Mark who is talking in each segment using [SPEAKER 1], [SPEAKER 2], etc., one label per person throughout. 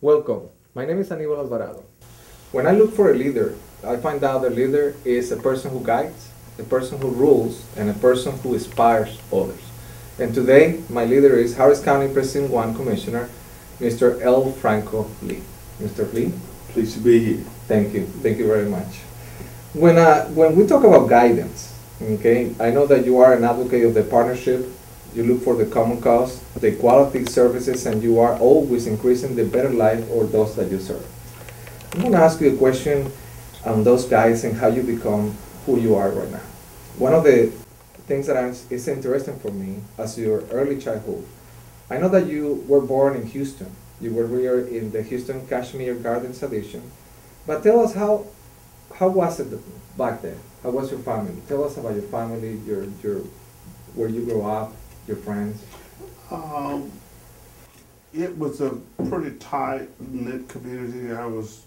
[SPEAKER 1] Welcome. My name is Aníbal Alvarado. When I look for a leader, I find out a leader is a person who guides, a person who rules, and a person who inspires others. And today, my leader is Harris County Precinct 1 Commissioner, Mr. L. Franco Lee. Mr. Lee?
[SPEAKER 2] Pleased to be here.
[SPEAKER 1] Thank you. Thank you very much. When we talk about guidance, okay, I know that you are an advocate of the partnership. You look for the common cause, the quality services, and you are always increasing the better life of those that you serve. I'm going to ask you a question on those guys and how you become who you are right now. One of the things that is interesting for me as your early childhood, I know that you were born in Houston. You were reared in the Houston Kashmir Gardens Addition. But tell us how was it back then? How was your family? Tell us about your family, where you grew up, your friends.
[SPEAKER 2] It was a pretty tight-knit community. I was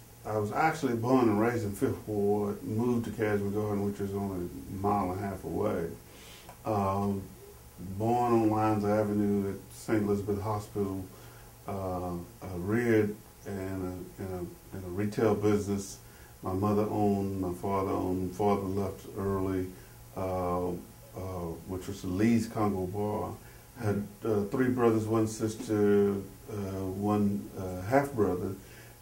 [SPEAKER 2] actually born and raised in Fifth Ward, moved to Cashmere Garden, which is only a mile and a half away. Born on Lyons Avenue at St. Elizabeth Hospital, reared in a retail business. My mother owned, my father owned. Father left early, which was the Lee's Congo Bar. Had 3 brothers, 1 sister, 1 half brother,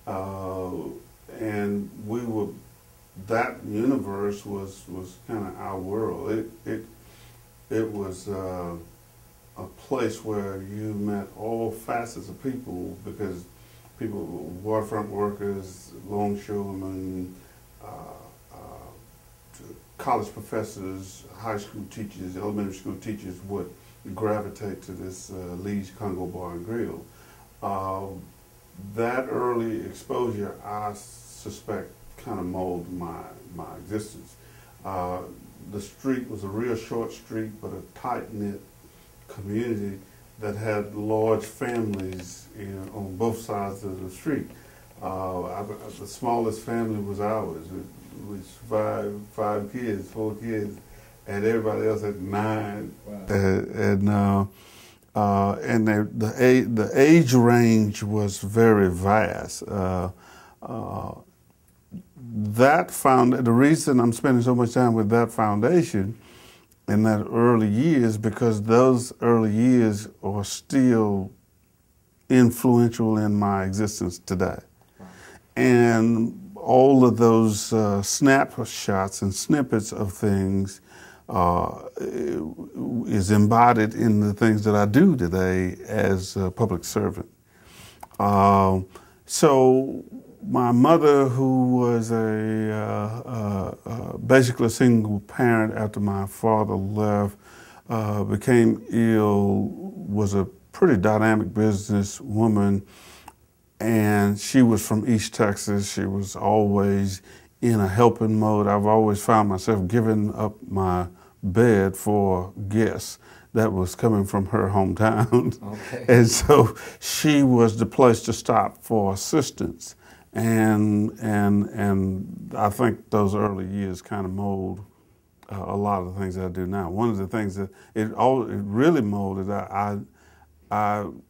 [SPEAKER 2] and that universe was kind of our world. It was a place where you met all facets of people, because people, waterfront workers, longshoremen, college professors, high school teachers, elementary school teachers would gravitate to this Lee's Congo Bar and Grill. That early exposure, I suspect, kind of molded my existence. The street was a real short street, but a tight-knit community that had large families, on both sides of the street. The smallest family was ours. We survived 5 kids, 4 kids, and everybody else had 9. Wow. And the age range was very vast. The reason I'm spending so much time with that foundation in that early years, because those early years are still influential in my existence today. Wow. And all of those snapshots and snippets of things is embodied in the things that I do today as a public servant. So my mother, who was basically a single parent after my father left, became ill, was a pretty dynamic business woman, and she was from East Texas. She was always in a helping mode. I've always found myself giving up my bed for guests that was coming from her hometown. Okay. And so she was the place to stop for assistance. And I think those early years kind of mold a lot of the things that I do now. One of the things that it really molded, I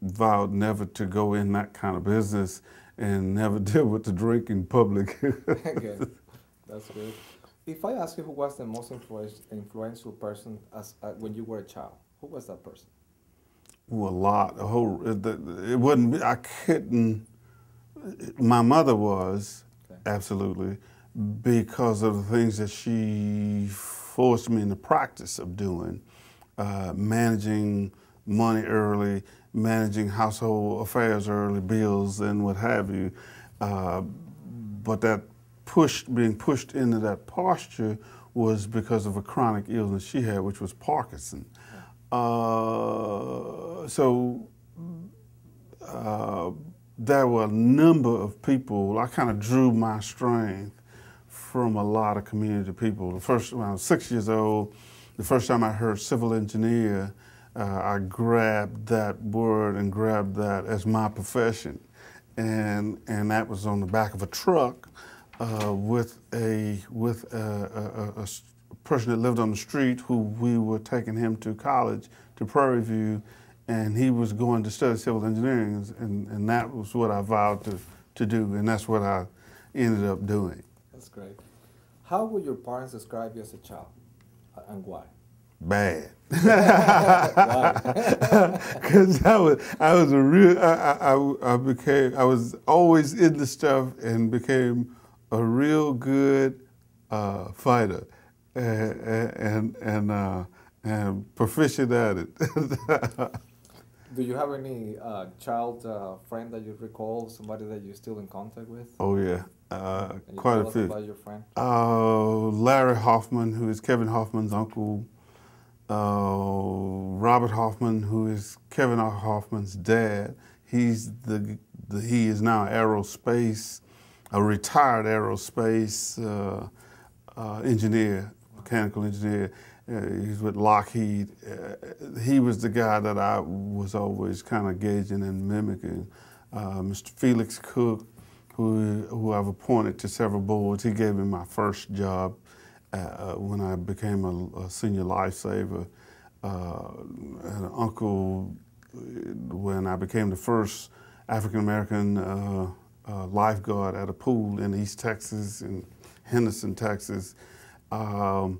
[SPEAKER 2] vowed never to go in that kind of business and never deal with the drink in public.
[SPEAKER 1] Good. That's good. If I ask you who was the most influential person when you were a child, who was that person?
[SPEAKER 2] Well, a lot. It wasn't. I couldn't. My mother was, okay. Absolutely, because of the things that she forced me in the practice of doing, managing money early, managing household affairs early, bills and what have you. But that being pushed into that posture was because of a chronic illness she had, which was Parkinson. There were a number of people. I kind of drew my strength from a lot of community people. When I was 6 years old, the first time I heard civil engineer, I grabbed that word and grabbed that as my profession. And that was on the back of a truck with a person that lived on the street, who we were taking him to college, to Prairie View, and he was going to study civil engineering, and that was what I vowed to do, and that's what I ended up doing.
[SPEAKER 1] That's great. How would your parents describe you as a child, and why?
[SPEAKER 2] Bad.
[SPEAKER 1] Why?
[SPEAKER 2] Because I was a real, I was always into stuff and became a real good fighter and proficient at it.
[SPEAKER 1] Do you have any child friend that you recall, somebody that you're still in contact with?
[SPEAKER 2] Oh yeah,
[SPEAKER 1] Can you
[SPEAKER 2] quite
[SPEAKER 1] tell
[SPEAKER 2] a
[SPEAKER 1] us
[SPEAKER 2] few.
[SPEAKER 1] about your friend?
[SPEAKER 2] Larry Hoffman, who is Kevin Hoffman's uncle. Robert Hoffman, who is Kevin Hoffman's dad. He is now aerospace, a retired aerospace engineer, mechanical engineer. He's with Lockheed. He was the guy that I was always kind of gauging and mimicking. Mr. Felix Cook, who I've appointed to several boards. He gave me my first job when I became a senior lifesaver. An uncle, when I became the first African-American lifeguard at a pool in East Texas, in Henderson, Texas. The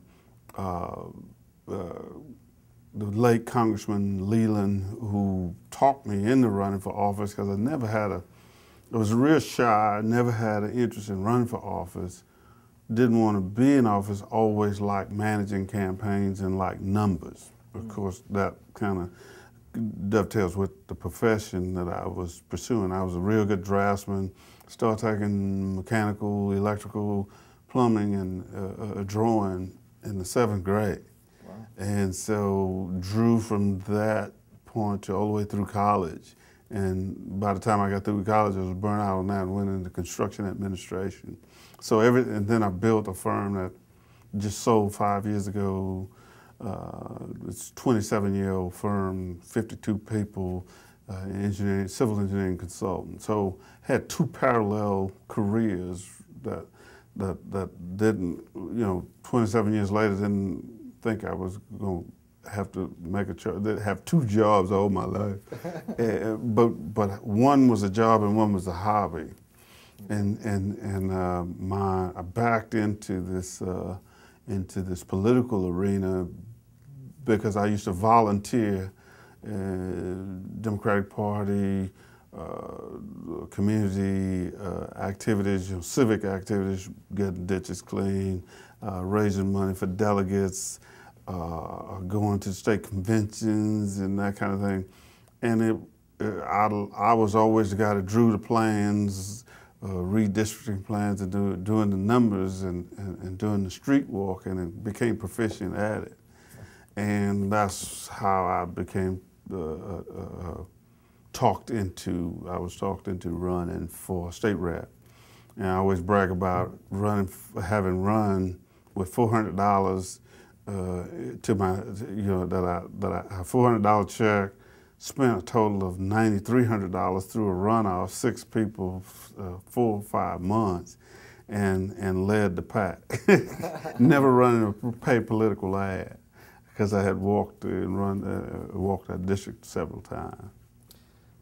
[SPEAKER 2] late Congressman Leland, who talked me into running for office, because I was real shy, never had an interest in running for office, didn't want to be in office, always liked managing campaigns and liked numbers. Of course, that kind of dovetails with the profession that I was pursuing. I was a real good draftsman, started taking mechanical, electrical, plumbing, and drawing in the 7th grade.
[SPEAKER 1] Wow.
[SPEAKER 2] And so drew from that point to all the way through college. And by the time I got through college, I was burnt out on that and went into construction administration. So and then I built a firm that just sold 5 years ago. It's a 27-year-old firm, 52 people, engineering, civil engineering consultant. So had 2 parallel careers that didn't, 27 years later, didn't think I was going to have to make a choice, have 2 jobs all my life. But one was a job and one was a hobby. And I backed into this political arena because I used to volunteer, Democratic Party, community activities, civic activities, getting ditches clean, raising money for delegates, going to state conventions and that kind of thing. And I was always the guy that drew the plans, redistricting plans, and doing the numbers and doing the street walking, and became proficient at it. And that's how I became talked into running for state rep. And I always brag about having run with $400 to my, that I $400 check, spent a total of $9,300 through a runoff, 6 people, 4 or 5 months, and led the pack. Never running a paid political ad, because I had walked that district several times.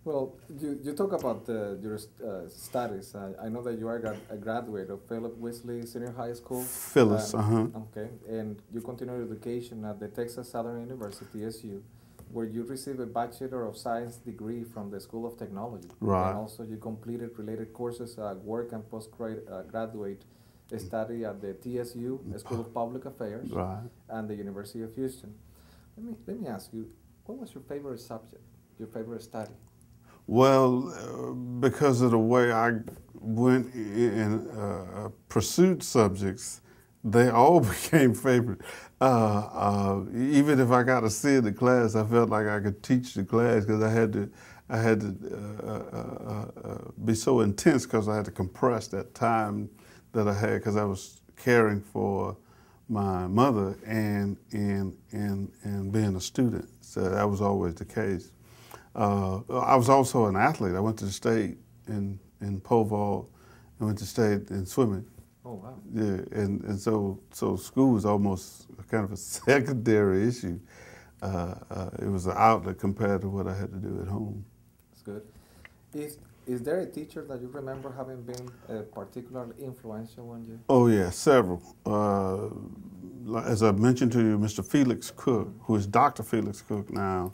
[SPEAKER 1] Well, you talk about your studies. I know that you are a graduate of Philip Wesley Senior High School.
[SPEAKER 2] Phyllis,
[SPEAKER 1] Okay, and you continued education at the Texas Southern University, TSU, where you received a Bachelor of Science degree from the School of Technology.
[SPEAKER 2] Right.
[SPEAKER 1] And also you completed related courses, work and postgraduate study at the TSU, School of Public Affairs,
[SPEAKER 2] right,
[SPEAKER 1] and the University of Houston. Let me ask you, what was your favorite subject, your favorite study?
[SPEAKER 2] Well, because of the way I went and pursued subjects, they all became favorite. Even if I got a C in the class, I felt like I could teach the class, because I had to be so intense, because I had to compress that time that I had, because I was caring for my mother and being a student. So that was always the case. I was also an athlete. I went to the state in pole vault. I went to state in swimming.
[SPEAKER 1] Oh, wow.
[SPEAKER 2] Yeah, and so school was almost kind of a secondary issue. it was an outlet compared to what I had to do at home.
[SPEAKER 1] That's good. Is there a teacher that you remember having been particularly influential on you?
[SPEAKER 2] Oh yeah, several. As I mentioned to you, Mr. Felix Cook, who is Dr. Felix Cook now,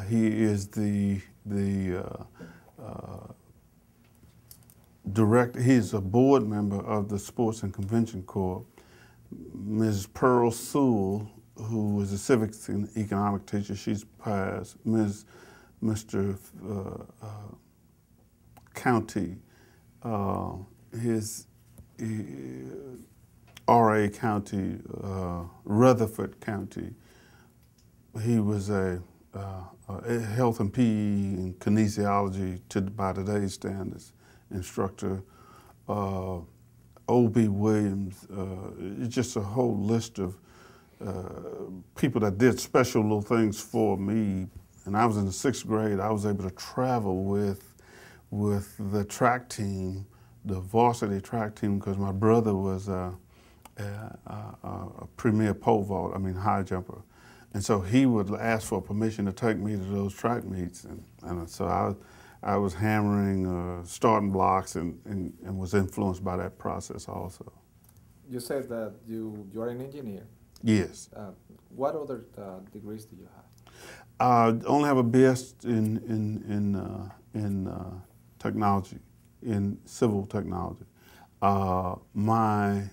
[SPEAKER 2] he is the director. He's a board member of the Sports and Convention Corps. Ms. Pearl Sewell, who is a civics and economic teacher, she's passed. Mr. County, his R.A. County, Rutherford County. He was a health and PE and kinesiology by today's standards instructor. O.B. Williams, just a whole list of people that did special little things for me. And I was in the 6th grade. I was able to travel with the track team, the varsity track team, because my brother was a premier pole vault, high jumper. And so he would ask for permission to take me to those track meets. And so I was hammering starting blocks and was influenced by that process also.
[SPEAKER 1] You said that you are an engineer.
[SPEAKER 2] Yes.
[SPEAKER 1] What other degrees do you have?
[SPEAKER 2] I only have a BS in technology, in civil technology. My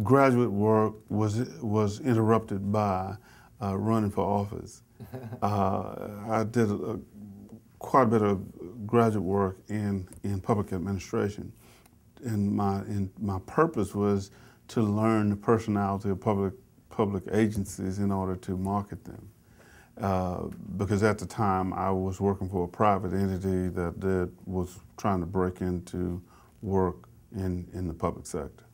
[SPEAKER 2] graduate work was interrupted by running for office. I did quite a bit of graduate work in public administration, and my purpose was to learn the personality of public agencies in order to market them. Because at the time I was working for a private entity that was trying to break into work in the public sector.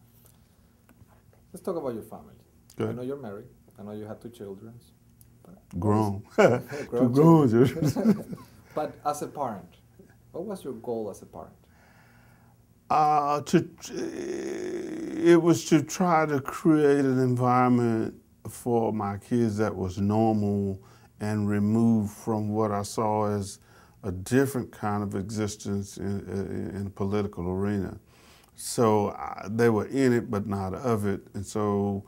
[SPEAKER 1] Let's talk about your family.
[SPEAKER 2] Good.
[SPEAKER 1] I know you're married. I know you have 2 children.
[SPEAKER 2] Grown.
[SPEAKER 1] Grown
[SPEAKER 2] children.
[SPEAKER 1] But as a parent, what was your goal as a parent?
[SPEAKER 2] It was to try to create an environment for my kids that was normal and removed from what I saw as a different kind of existence in the political arena. So they were in it, but not of it. And so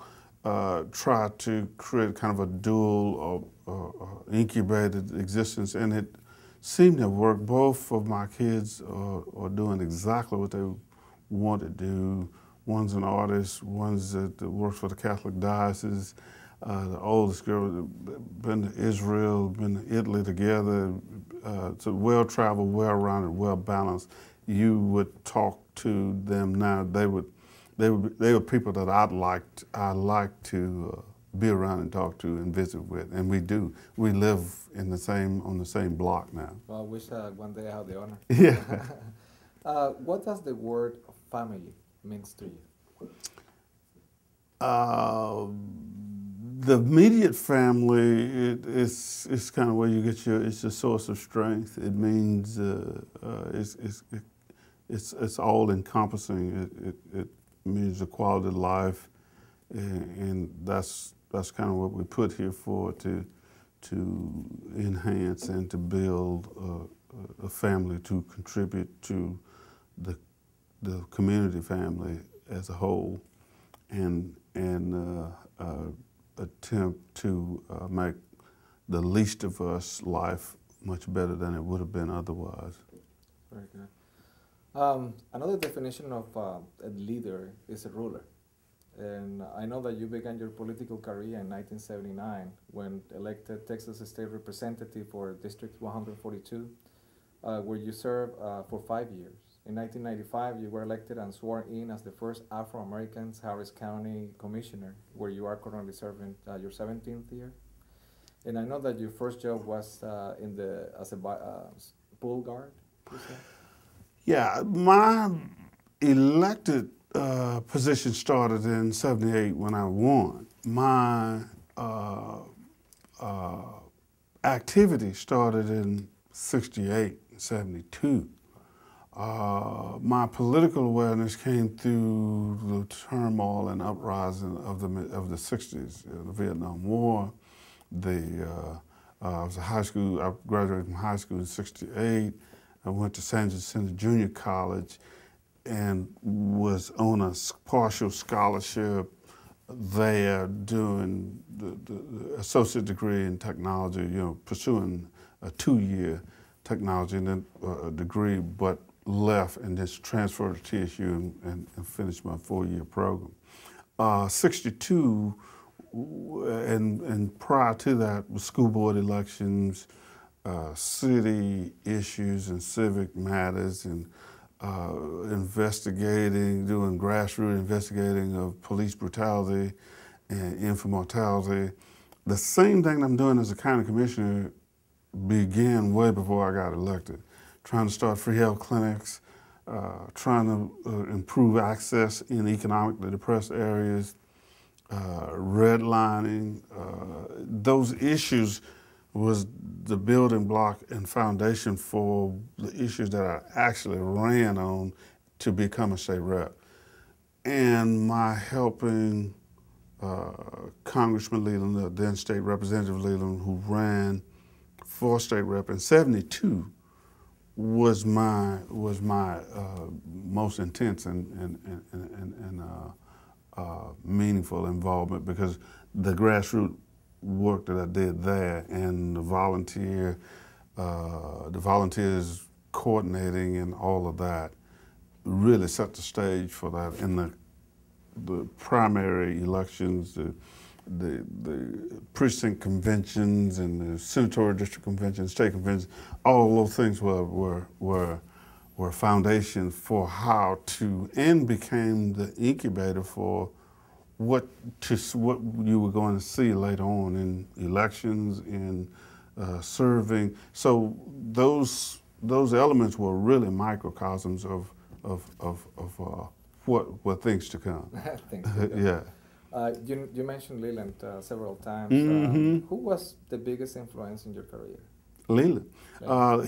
[SPEAKER 2] try to create kind of a dual or incubated existence. And it seemed to work. Both of my kids are doing exactly what they want to do. One's an artist, one's that works for the Catholic Diocese. The oldest girl been to Israel, been to Italy together. So well-traveled, well-rounded, well-balanced. You would talk to them now. They were people that I liked to be around and talk to and visit with, and we do. We live on the same block now.
[SPEAKER 1] Well, I wish one day I had the honor.
[SPEAKER 2] Yeah.
[SPEAKER 1] What does the word family means to you?
[SPEAKER 2] The immediate family it's kind of where you get it's a source of strength. It means it's all encompassing. It means the quality of life, and that's kind of what we put here for, to enhance and to build a family, to contribute to the community family as a whole, and attempt to make the least of us life much better than it would have been otherwise.
[SPEAKER 1] Very good. Another definition of a leader is a ruler. And I know that you began your political career in 1979 when elected Texas State Representative for District 142, where you served for 5 years. In 1995, you were elected and sworn in as the first Afro-American Harris County Commissioner, where you are currently serving your 17th year. And I know that your first job was as a pool guard, you said?
[SPEAKER 2] Yeah, my elected position started in '78 when I won. My activity started in '68 and '72. My political awareness came through the turmoil and uprising of the 60s, the Vietnam War. I was a high school. I graduated from high school in '68. I went to San Jacinto Junior College and was on a partial scholarship there doing the associate degree in technology, pursuing a 2-year technology and then degree, but left and just transferred to TSU and finished my 4-year program. '62, and prior to that, was school board elections, city issues and civic matters, and investigating, doing grassroots investigating of police brutality and infant mortality. The same thing I'm doing as a county commissioner began way before I got elected. Trying to start free health clinics, trying to improve access in economically depressed areas, redlining. Those issues was the building block and foundation for the issues that I actually ran on to become a state rep. And my helping Congressman Leland, then State Representative Leland, who ran for state rep in '72, was my most intense and meaningful involvement, because the grassroots work that I did there and the volunteers coordinating and all of that really set the stage for that. In the primary elections, the precinct conventions and the senatorial district conventions, state conventions, all those things were foundations for how to, and became the incubator for what you were going to see later on in elections, in serving. So those elements were really microcosms of what things to come.
[SPEAKER 1] Things to come.
[SPEAKER 2] Yeah.
[SPEAKER 1] You mentioned Leland several times.
[SPEAKER 2] Mm-hmm.
[SPEAKER 1] Who was the biggest influence in your career?
[SPEAKER 2] Leland.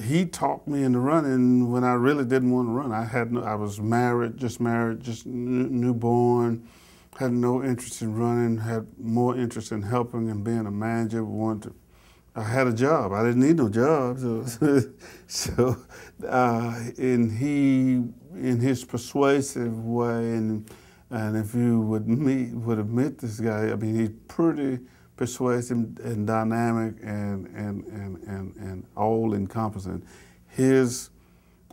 [SPEAKER 2] He talked me into running when I really didn't want to run. I was married, just newborn, had no interest in running, had more interest in helping and being a manager. I had a job. I didn't need no job. And he, in his persuasive way, and if you would have met this guy, I mean, he's pretty persuasive and dynamic and all encompassing.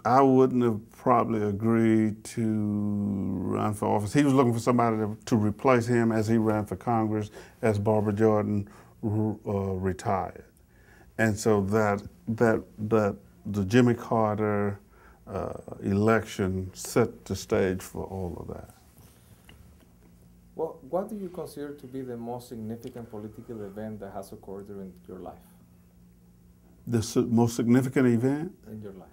[SPEAKER 2] I wouldn't have probably agreed to run for office. He was looking for somebody to replace him as he ran for Congress as Barbara Jordan retired. And so that the Jimmy Carter election set the stage for all of that.
[SPEAKER 1] Well, what do you consider to be the most significant political event that has occurred during your life?
[SPEAKER 2] The most significant event?
[SPEAKER 1] In your life.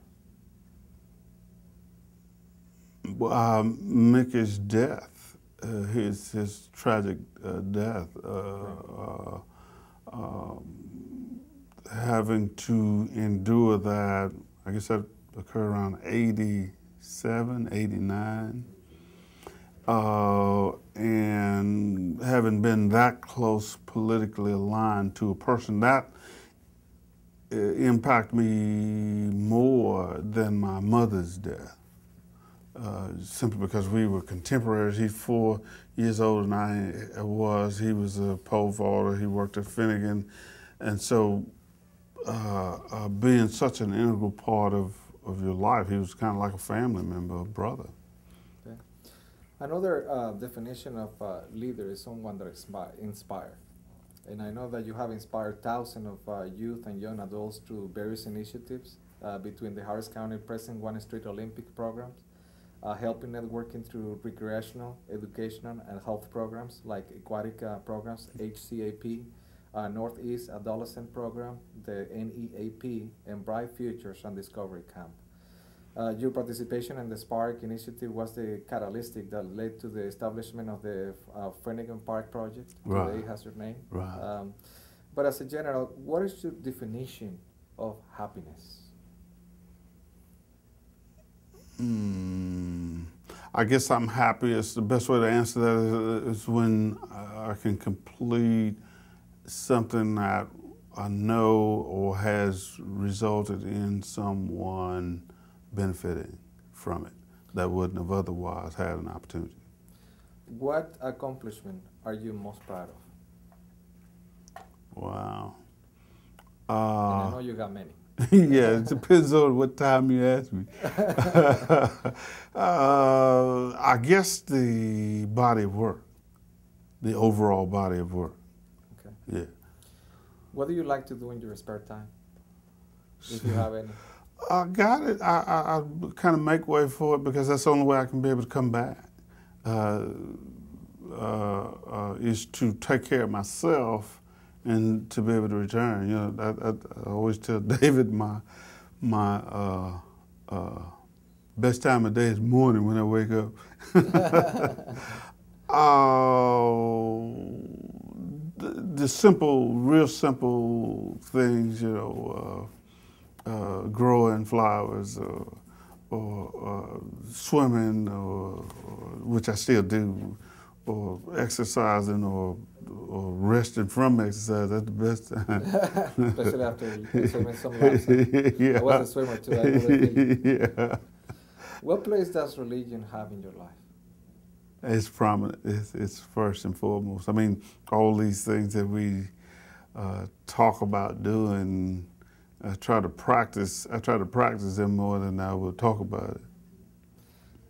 [SPEAKER 2] Mickey's death, his tragic death, having to endure that. I guess that occurred around 87, 89. And having been that close politically aligned to a person, that impacted me more than my mother's death. Simply because we were contemporaries. He's 4 years older than I was. He was a pole vaulter. He worked at Finnegan. And so being such an integral part of your life, he was kind of like a family member, a brother.
[SPEAKER 1] Okay. Another definition of leader is someone that inspires. And I know that you have inspired thousands of youth and young adults through various initiatives between the Harris County President One Street Olympic programs, helping networking through recreational, educational, and health programs like aquatic programs, HCAP, Northeast Adolescent Program, the NEAP, and Bright Futures and Discovery Camp. Your participation in the Spark initiative was the catalytic that led to the establishment of the Finnegan Park project.
[SPEAKER 2] Right.
[SPEAKER 1] Today has your name.
[SPEAKER 2] Right.
[SPEAKER 1] But as a general, what is your definition of happiness?
[SPEAKER 2] I guess I'm happiest. The best way to answer that is when I can complete something that I know or has resulted in someone benefiting from it that wouldn't have otherwise had an opportunity.
[SPEAKER 1] What accomplishment are you most proud of?
[SPEAKER 2] Wow.
[SPEAKER 1] And I know you got many.
[SPEAKER 2] Yeah, it depends on what time you ask me. I guess the body of work, the overall body of work.
[SPEAKER 1] Okay.
[SPEAKER 2] Yeah.
[SPEAKER 1] What do you like to do in your spare time, if you have any?
[SPEAKER 2] I got it. I kind of make way for it because that's the only way I can be able to come back. Is to take care of myself and to be able to return. You know, I always tell David my best time of day is morning when I wake up. The simple, real simple things, you know, growing flowers or swimming, or which I still do, or exercising, or resting from exercise. That's the best time.
[SPEAKER 1] Especially after you swimming some laps.
[SPEAKER 2] Yeah.
[SPEAKER 1] I was a swimmer too. I know the feeling.
[SPEAKER 2] Yeah.
[SPEAKER 1] What place does religion have in your life?
[SPEAKER 2] It's prominent. It's first and foremost. I mean, all these things that we talk about doing, I try to practice them more than I will talk about it.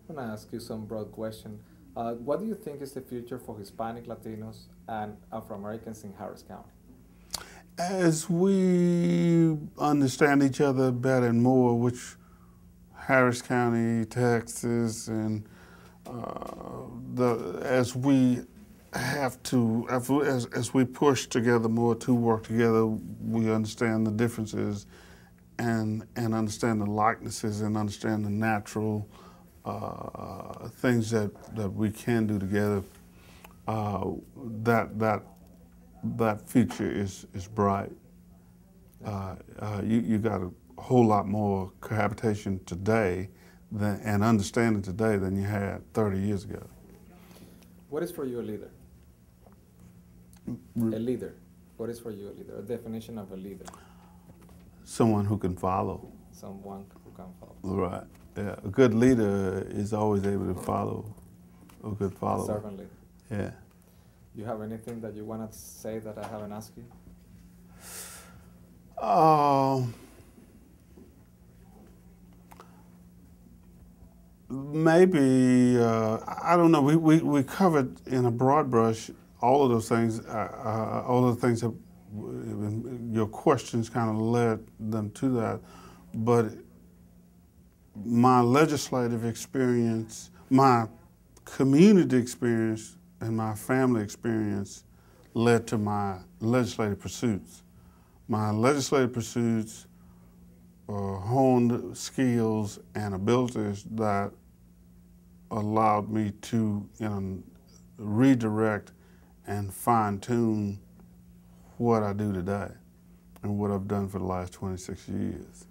[SPEAKER 1] I'm going to ask you some broad question. What do you think is the future for Hispanic, Latinos, and Afro-Americans in Harris County?
[SPEAKER 2] As we understand each other better and more, which Harris County, Texas, and as we have to, as we push together more to work together, we understand the differences and understand the likenesses and understand the natural things that we can do together. That future is bright. You got a whole lot more cohabitation today and understanding today than you had 30 years ago.
[SPEAKER 1] What is for you a leader? A leader. What is for you a leader? A definition of a leader.
[SPEAKER 2] Someone who can follow.
[SPEAKER 1] Someone who can follow.
[SPEAKER 2] Right. Yeah. A good leader is always able to follow. A good follower.
[SPEAKER 1] A servant leader.
[SPEAKER 2] Yeah.
[SPEAKER 1] You have anything that you want to say that I haven't asked you?
[SPEAKER 2] Maybe, I don't know, we covered in a broad brush all of those things, all of the things that your questions kind of led them to that. But my legislative experience, my community experience, and my family experience led to my legislative pursuits. My legislative pursuits honed skills and abilities that allowed me to redirect and fine-tune what I do today and what I've done for the last 26 years.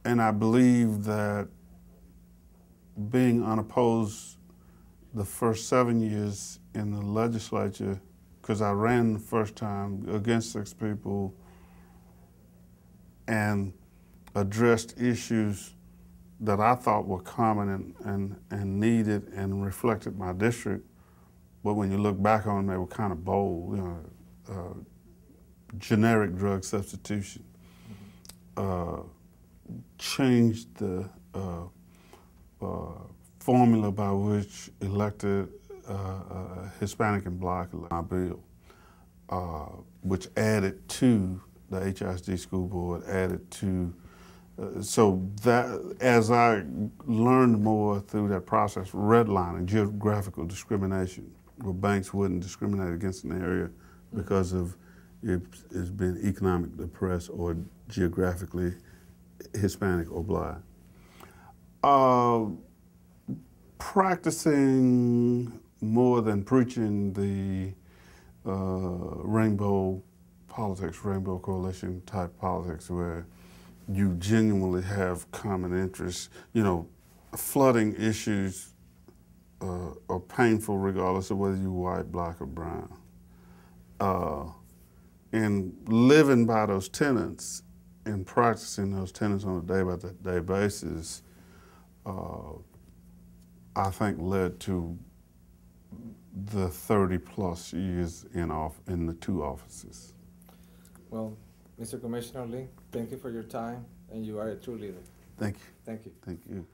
[SPEAKER 2] And I believe that being unopposed the first 7 years in the legislature, because I ran the first time against 6 people and addressed issues that I thought were common and needed and reflected my district. But when you look back on them, they were kind of bold, you know, generic drug substitution, changed the formula by which elected Hispanic and Black my bill, which added to the HISD school board, added to, so that as I learned more through that process, redlining, geographical discrimination, where banks wouldn't discriminate against an area because of it's been economically depressed or geographically Hispanic or Black. Practicing more than preaching the rainbow politics, rainbow coalition type politics, where you genuinely have common interests. You know, flooding issues are painful regardless of whether you're white, black, or brown. And living by those tenets and practicing those tenets on a day-by-day basis, I think led to the 30-plus years in the two offices.
[SPEAKER 1] Well, Mr. Commissioner Lee, thank you for your time, and you are a true leader.
[SPEAKER 2] Thank you.
[SPEAKER 1] Thank you.
[SPEAKER 2] Thank you.